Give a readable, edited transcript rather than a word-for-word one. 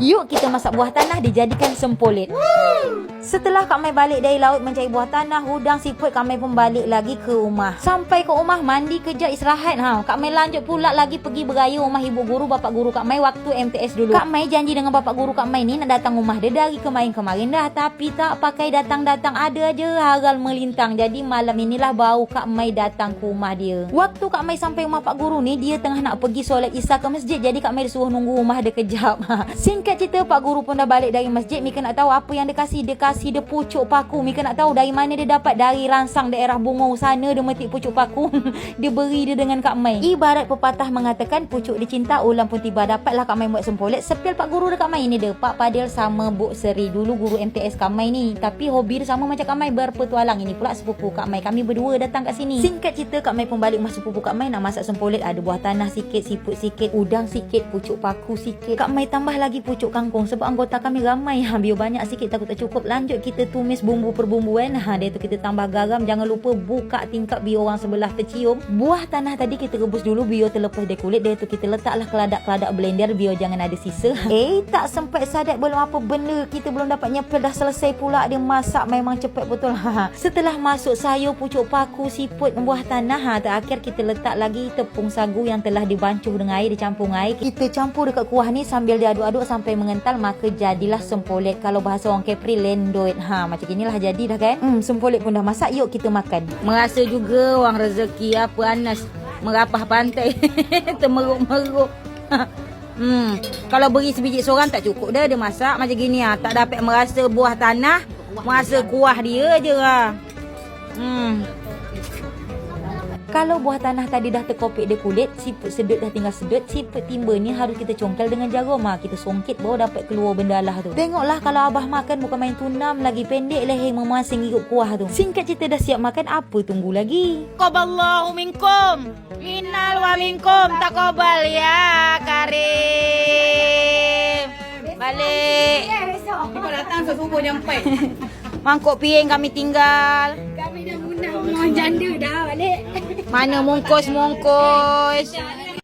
Yuk kita masak buah tanah dijadikan sempolit. Setelah Kak Mai balik dari laut mencari buah tanah, udang, siput, Kak Mai pun balik lagi ke rumah. Sampai ke rumah mandi kejap istirahat. Kak Mai lanjut pula lagi pergi beraya rumah ibu guru bapak guru Kak Mai waktu MTS dulu. Kak Mai janji dengan bapak guru Kak Mai ni nak datang rumah dia dari kemarin-kemarin dah, tapi tak pakai datang-datang, ada aja haral melintang. Jadi malam inilah baru Kak Mai datang ke rumah dia. Waktu Kak Mai sampai rumah pak guru ni, dia tengah nak pergi solat Isya ke masjid. Jadi Kak Mai disuruh nunggu rumah dia kejap. Singkat cerita, pak guru pun dah balik dari masjid. Mika nak tahu apa yang dia kasih. Dia kasih dia pucuk paku. Mika nak tahu dari mana dia dapat. Dari rangsang daerah Bungau sana dia metik pucuk paku. Dia beri dia dengan Kak Mai. Ibarat pepatah mengatakan pucuk dicinta ulang pun tiba. Dapatlah Kak Mai buat sempolit. Sepil pak guru dekat Mai ni dia, Pak Padil sama Bu Seri, dulu guru MTS Kak Mai ni. Tapi hobi dia sama macam Kak Mai, berpetualang. Ini pula sepupu Kak Mai, kami berdua datang kat sini. Singkat cerita, Kak Mai pun balik rumah sepupu Kak Mai nak masak sempolit. Ada buah tanah sikit, siput sikit, udang sikit, pucuk paku sikit. Kak Mai tambah lagi pucuk kangkung sebab anggota kami ramai. Biar banyak sikit takut tak cukup. Lanjut kita tumis bumbu perbumbuan. Dia tu kita tambah garam. Jangan lupa buka tingkap biar orang sebelah tercium. Buah tanah tadi kita rebus dulu biar terlepas dari kulit. Dia tu kita letaklah keladak-keladak blender biar jangan ada sisa. Tak sempat sadar belum apa benda kita belum dapat nyepel dah selesai pula dia masak. Memang cepat betul. Setelah masuk sayur, pucuk paku, siput, buah tanah, terakhir kita letak lagi tepung sagu yang telah dibancuh dengan air, dicampur dengan air. Kita campur dekat kuah ni sambil diaduk-aduk sampai mengental, maka jadilah sempolit. Kalau bahasa orang Kepri, lendot. Macam inilah jadi dah kan. Sempolit pun dah masak. Yuk kita makan. Merasa juga orang rezeki apa Anas merapah pantai. Termeruk-meruk. Kalau beri sebiji seorang tak cukup dah. Dia masak macam gini tak dapat merasa buah tanah, merasa kuah dia je Kalau buah tanah tadi dah terkopik dia kulit, siput sedut dah tinggal sedut. Siput timba ni harus kita congkel dengan jarum. Kita songkit baru dapat keluar benda lah tu. Tengoklah kalau abah makan bukan main tunam lagi, pendek leher memasing ikut kuah tu. Singkat cerita dah siap makan, apa tunggu lagi? Qaballahu minkum minal wa minkum taqabbal ya Karim. Balik. Kau datang subuh jam 4. Mangkuk piring kami tinggal. Kami dah munah janda dah balik. Mana mungkus-mungkus.